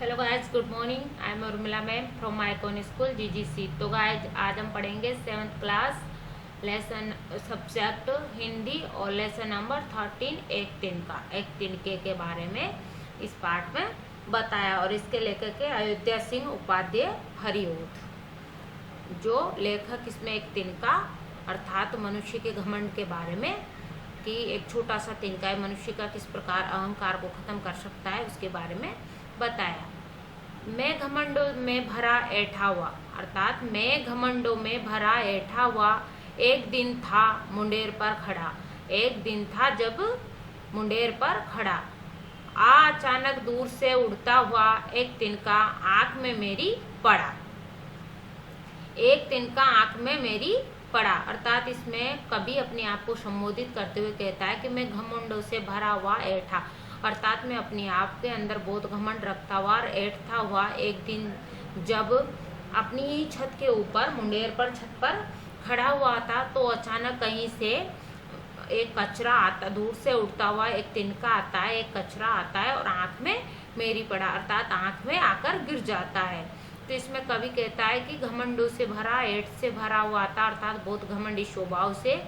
Hello guys, good morning. I am Urmila ma'am from Micon school GGC. तो guys आज हम पढ़ेंगे 7th class lesson subject Hindi और lesson number 13 एक तिनका एक तिनके के बारे में इस पाठ में बताया। और इसके लेखक है अयोध्या सिंह उपाध्याय हरिओत। जो लेखक इसमें एक तिनका अर्थात मनुष्य के घमंड के बारे में कि एक छोटा सा तिनका है मनुष्य का किस प्रकार अहंकार को खत्म कर सकता है उसके बारे में बताया। मैं घमंडों में भरा ऐठा हुआ अर्थात मैं घमंडों में भरा ऐठा हुआ एक दिन था मुंडेर पर खड़ा। एक दिन था जब मुंडेर पर खड़ा अचानक दूर से उड़ता हुआ एक तिनका आंख में मेरी पड़ा। एक तिनका आंख में मेरी पड़ा अर्थात इसमें कवि अपने आप को संबोधित करते हुए कहता है कि मैं घमंडों से भरा हुआ ऐठा अर्थात मैं अपने आप के अंदर बहुत घमंड रखता हुआ और ऐठता हुआ एक दिन जब अपनी ही छत के ऊपर मुंडेर पर छत पर खड़ा हुआ था तो अचानक कहीं से एक कचरा आता, दूर से उड़ता हुआ एक तिनका आता है, एक कचरा आता है और आंख में मेरी पड़ा अर्थात आंख में आकर गिर जाता है। तो इसमें कवि कहता है कि घमंडों से भरा ऐठ से भरा हुआ था अर्थात बहुत घमंडी स्वभाव से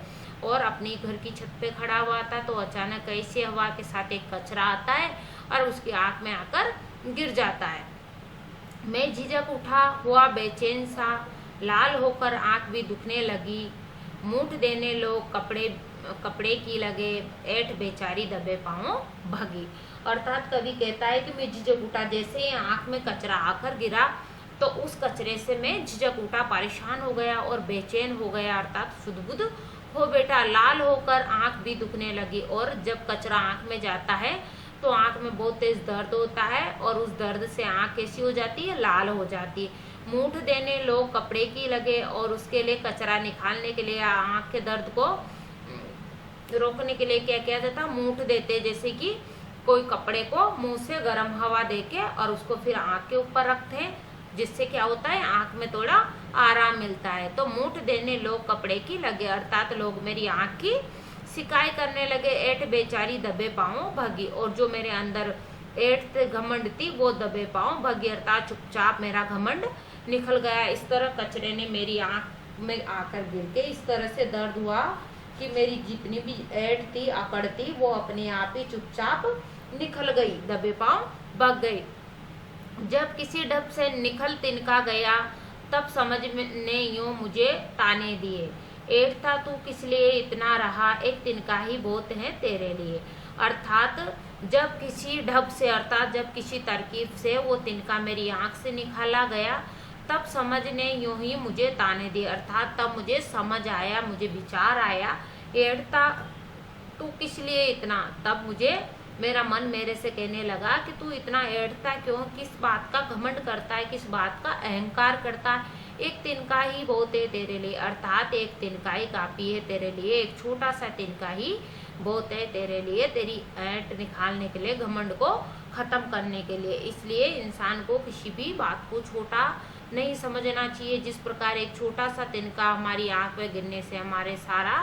और अपनी घर की छत पे खड़ा हुआ था तो अचानक ऐसे हवा के साथ एक कचरा आता है और उसकी आंख में आकर गिर जाता है। मैं झिझक उठा हुआ बेचैन सा, लाल होकर आंख भी दुखने लगी। मूठ देने लोग कपड़े की लगे, ऐठ बेचारी दबे पांव भगी अर्थात कवि कहता है कि मैं झिझक उठा, जैसे ही आंख में कचरा आकर गिरा तो उस कचरे से मैं झिझक उठा, परेशान हो गया और बेचैन हो गया अर्थात सुध-बुध हो बेटा। लाल होकर आंख भी दुखने लगी और जब कचरा आंख में जाता है तो आंख में बहुत तेज दर्द होता है और उस दर्द से आंख कैसी हो जाती है, लाल हो जाती है। मूठ देने लोग कपड़े की लगे और उसके लिए कचरा निकालने के लिए आंख के दर्द को रोकने के लिए क्या किया जाता, मूठ देते, जैसे कि कोई कपड़े को मुंह से गर्म हवा देके और उसको फिर आंख के ऊपर रखते हैं जिससे क्या होता है आंख में थोड़ा आराम मिलता है। तो मूठ देने लोग कपड़े की लगे अर्थात लोग मेरी आंख की सिकाई करने लगे। ऐठ बेचारी दबे पांव भगी और जो मेरे अंदर ऐठ घमंड थी वो दबे पांव भगी अर्थात चुपचाप मेरा घमंड निकल गया। इस तरह कचरे ने मेरी आंख में आकर गिर के इस तरह से दर्द हुआ कि मेरी जितनी भी ऐठ थी अकड़ थी वो अपने आप ही चुपचाप निकल गई, दबे पांव भग गई। जब किसी ढब से निकल तिनका गया तब समझ ने यूं मुझे ताने दिए। ऐठता तू किस लिए इतना रहा, एक तिनका ही बहुत है तेरे लिए अर्थात जब किसी ढब से अर्थात जब किसी तरकीब से वो तिनका मेरी आंख से निकाला गया तब समझ ने यूं ही मुझे ताने दिए अर्थात तब मुझे समझ आया, मुझे विचार आया ऐठता तू किस लिए इतना। तब मुझे मेरा मन मेरे से कहने लगा कि तू इतना ऐठता क्यों, किस बात का घमंड करता है, किस बात का अहंकार करता है। एक तिनका ही बहुत है तेरे लिए अर्थात एक तिनका ही काफी है तेरे लिए, एक छोटा सा तिनका ही बहुत है तेरे लिए, तेरी ऐठ निकालने के लिए, घमंड को खत्म करने के लिए। इसलिए इंसान को किसी भी बात को छोटा नहीं समझना चाहिए। जिस प्रकार एक छोटा सा तिनका हमारी आंख में गिरने से हमारे सारा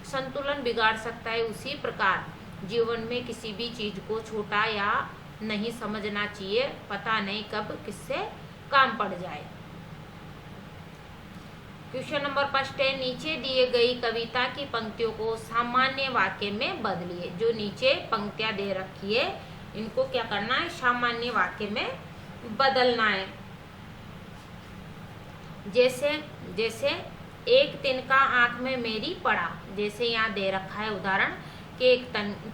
संतुलन बिगाड़ सकता है, उसी प्रकार जीवन में किसी भी चीज को छोटा या नहीं समझना चाहिए, पता नहीं कब किससे काम पड़ जाए। क्वेश्चन नंबर 5 है, नीचे दिए गई कविता की पंक्तियों को सामान्य वाक्य में बदलिए। जो नीचे पंक्तियां दे रखी है इनको क्या करना है, सामान्य वाक्य में बदलना है। जैसे एक तिनका आंख में मेरी पड़ा, जैसे यहाँ दे रखा है उदाहरण कि एक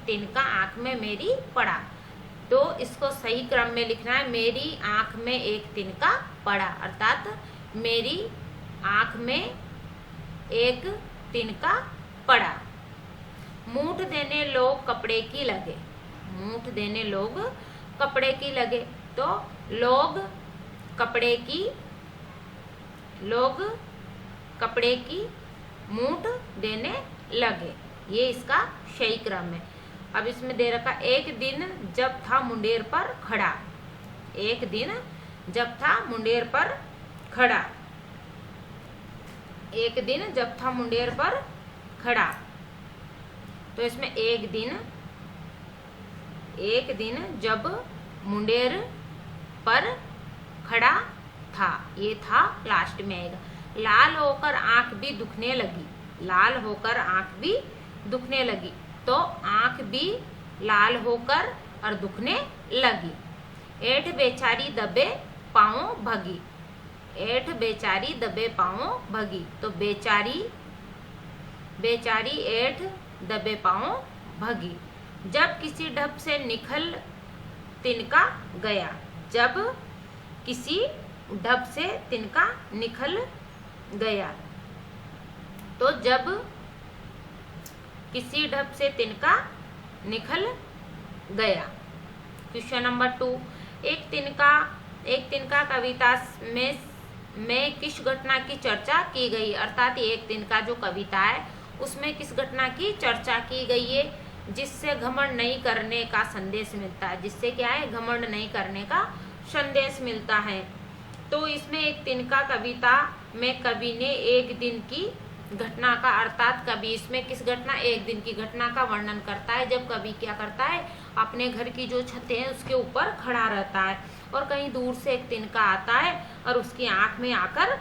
तिनका आंख में मेरी पड़ा तो इसको सही क्रम में लिखना है। मेरी आंख में एक तिनका पड़ा अर्थात मेरी आंख में एक तिनका पड़ा। मूठ देने लोग कपड़े की लगे, मूठ देने लोग कपड़े की लगे तो लोग कपड़े की मूठ देने लगे, ये इसका सही क्रम है। अब इसमें दे रखा एक दिन जब था मुंडेर पर खड़ा, एक दिन जब था मुंडेर पर खड़ा, एक दिन जब था मुंडेर पर खड़ा तो इसमें एक दिन जब मुंडेर पर खड़ा था। ये था लास्ट में आएगा। लाल होकर आंख भी दुखने लगी, लाल होकर आंख भी दुखने लगी, तो आंख भी लाल होकर और दुखने लगी। ऐठ बेचारी दबे पांव भगी, ऐठ बेचारी दबे पांव भगी, तो बेचारी बेचारी ऐठ दबे पांव भगी। जब किसी ढब से निकल तिनका गया, जब किसी ढब से तिनका निकल गया, तो जब किसी ढब से तिनका निकल गया। क्वेश्चन नंबर 2, एक तिनका कविता में किस घटना की चर्चा की गई, अर्थात एक तिनका जो कविता है उसमें किस घटना की चर्चा की गई है जिससे घमंड नहीं करने का संदेश मिलता है, जिससे क्या है, घमंड नहीं करने का संदेश मिलता है। तो इसमें एक तिनका कविता में कवि ने एक दिन की घटना का, अर्थात कवि इसमें किस घटना, एक दिन की घटना का वर्णन करता है। जब कवि क्या करता है, अपने घर की जो छतें हैं उसके ऊपर खड़ा रहता है और कहीं दूर से एक तिनका आता है और उसकी आंख में आकर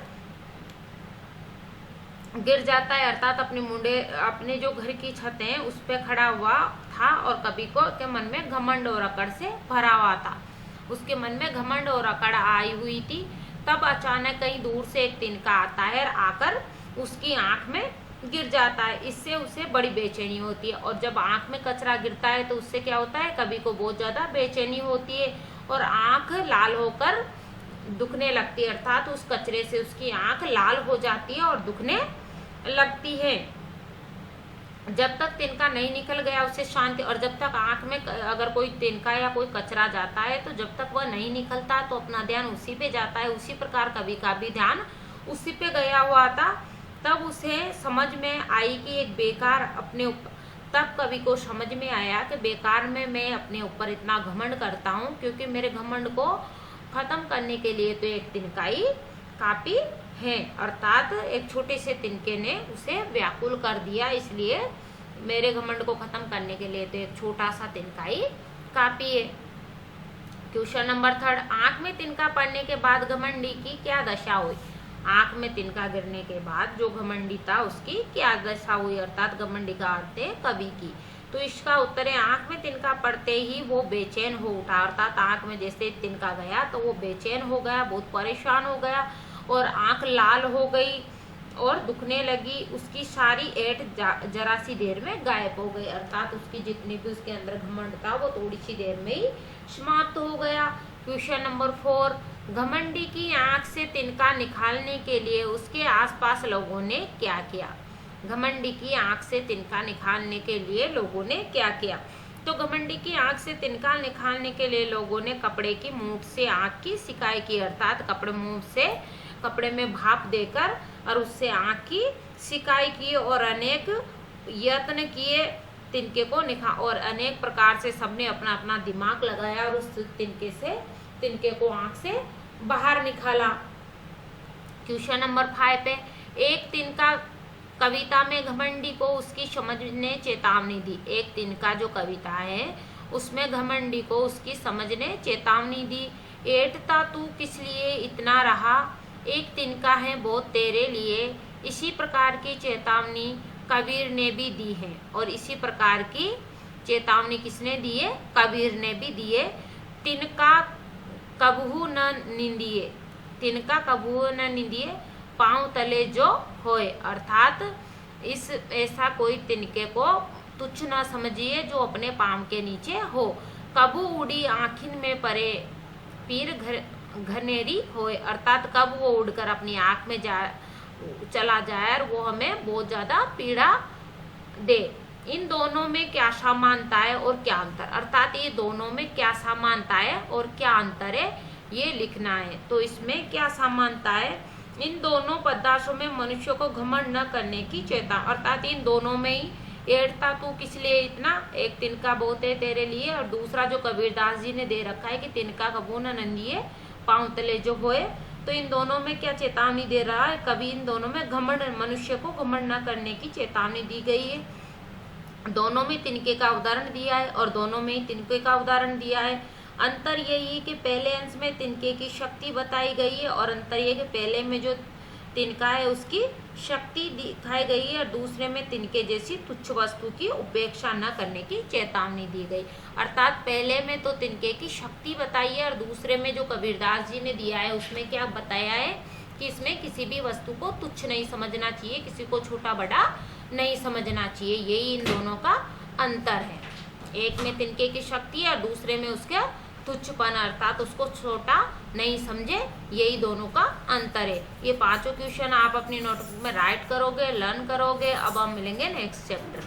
गिर जाता है, अर्थात अपने जो घर की छत है उस पे खड़ा हुआ था और कवि को के मन में घमंड और अकड़ से भरा हुआ था, उसके मन में घमंड और अकड़ आई हुई थी। तब अचानक कहीं दूर से एक तिनका आता है और आकर उसकी आंख में गिर जाता है, इससे उसे बड़ी बेचैनी होती है। और जब आंख में कचरा गिरता है तो उससे क्या होता है, कवि को बहुत ज्यादा बेचैनी होती है और आंख लाल होकर दुखने लगती है, अर्थात उस कचरे से उसकी आंख लाल हो जाती है और दुखने लगती है। जब तक तिनका नहीं निकल गया उसे शांति, और जब तक आंख में अगर कोई तिनका या कोई कचरा जाता है तो जब तक वह नहीं निकलता तो अपना ध्यान उसी पे जाता है। उसी प्रकार कवि का भी ध्यान उसी पे गया हुआ था। तब उसे समझ में आई कि एक बेकार अपने ऊपर, तब कवि को समझ में आया कि बेकार में मैं अपने ऊपर इतना घमंड करता हूँ, क्योंकि मेरे घमंड को खत्म करने के लिए तो एक तिनका ही काफी है, अर्थात एक छोटे से तिनके ने उसे व्याकुल कर दिया, इसलिए मेरे घमंड को खत्म करने के लिए तो एक छोटा सा तिनका ही काफी है। क्वेश्चन नंबर 3, आंख में तिनका पड़ने के बाद घमंडी की क्या दशा हुई, आंख में तिनका गिरने के बाद जो घमंडी था उसकी क्या दशा हुई, अर्थात घमंडी का अर्थ है कवि की। तो इसका उत्तर है आंख में तिनका पड़ते ही वो बेचैन हो उठा, अर्थात आंख में जैसे तिनका गया तो वो बेचैन हो गया, बहुत परेशान हो गया और आंख लाल हो गई और दुखने लगी। उसकी सारी ऐठ जरा सी देर में गायब हो गई, अर्थात उसकी जितनी भी उसके अंदर घमंड था वो थोड़ी सी देर में ही समाप्त हो गया। क्वेश्चन नंबर 4, घमंडी की आंख से तिनका निकालने के लिए उसके आसपास लोगों ने क्या किया, घमंडी की आंख से तिनका निकालने के लिए लोगों ने क्या किया। तो घमंडी की आंख से तिनका निकालने के लिए लोगों ने कपड़े की मूठ से आंख की सिकाई की, अर्थात कपड़े में भाप देकर और उससे आंख की सिकाई की और अनेक यत्न किए तिनके को और अनेक प्रकार से सबने अपना अपना दिमाग लगाया और उस तिनके को आंख से बाहर निकाला। क्वेश्चन नंबर 5 पे, एक तिनका कविता में घमंडी को उसकी समझ ने चेतावनी दी, एक तिनका जो कविता है उसमें घमंडी को उसकी समझ ने चेतावनी दी। ऐठता तू किस लिए इतना रहा, एक तिनका है बहुत तेरे लिए, इसी प्रकार की चेतावनी कबीर ने भी दी है। और इसी प्रकार की चेतावनी किसने दी है, कबीर ने भी दी है। तिनका कबहू न निंदिए, तिनका कबहू न निंदिए, पांव तले जो होए, अर्थात ऐसा कोई तिनके को तुच्छ न समझिए जो अपने पांव के नीचे हो। कबू उड़ी आँखिन में परे पीर घनेरी होए, अर्थात कब वो उड़कर अपनी आंख में चला जाए और वो हमें बहुत ज्यादा पीड़ा दे। इन दोनों में क्या समानता है और क्या अंतर, अर्थात ये दोनों में क्या समानता है और क्या अंतर है ये लिखना है। तो इसमें क्या समानता है, इन दोनों पदार्थों में मनुष्य को घमंड न करने की चेता, अर्थात इन दोनों में ही ऐठता तू किस लिए इतना, एक तिनका बहुत है तेरे लिए, और दूसरा जो कबीरदास जी ने दे रखा है कि तिनका कबू न नंदिए पांव तले जो होए। तो इन दोनों में क्या चेतावनी दे रहा है कवि, इन दोनों में घमंड, मनुष्य को घमंड न करने की चेतावनी दी गई है। दोनों में तिनके का उदाहरण दिया है और दोनों में ही तिनके का उदाहरण दिया है। अंतर यही है कि पहले अंश में तिनके की शक्ति बताई गई है और अंतर ये कि पहले में जो तिनका है उसकी शक्ति दिखाई गई है और दूसरे में तिनके जैसी तुच्छ वस्तु की उपेक्षा न करने की चेतावनी दी गई। अर्थात पहले में तो तिनके की शक्ति बताई है और दूसरे में जो कबीरदास जी ने दिया है उसमें क्या बताया है कि इसमें किसी भी वस्तु को तुच्छ नहीं समझना चाहिए, किसी को छोटा बड़ा नहीं समझना चाहिए। यही इन दोनों का अंतर है। एक में तिनके की शक्ति है और दूसरे में उसका तुच्छपन, अर्थात उसको छोटा नहीं समझे। यही दोनों का अंतर है। ये पांचों क्वेश्चन आप अपनी नोटबुक में राइट करोगे, लर्न करोगे। अब हम मिलेंगे नेक्स्ट चैप्टर।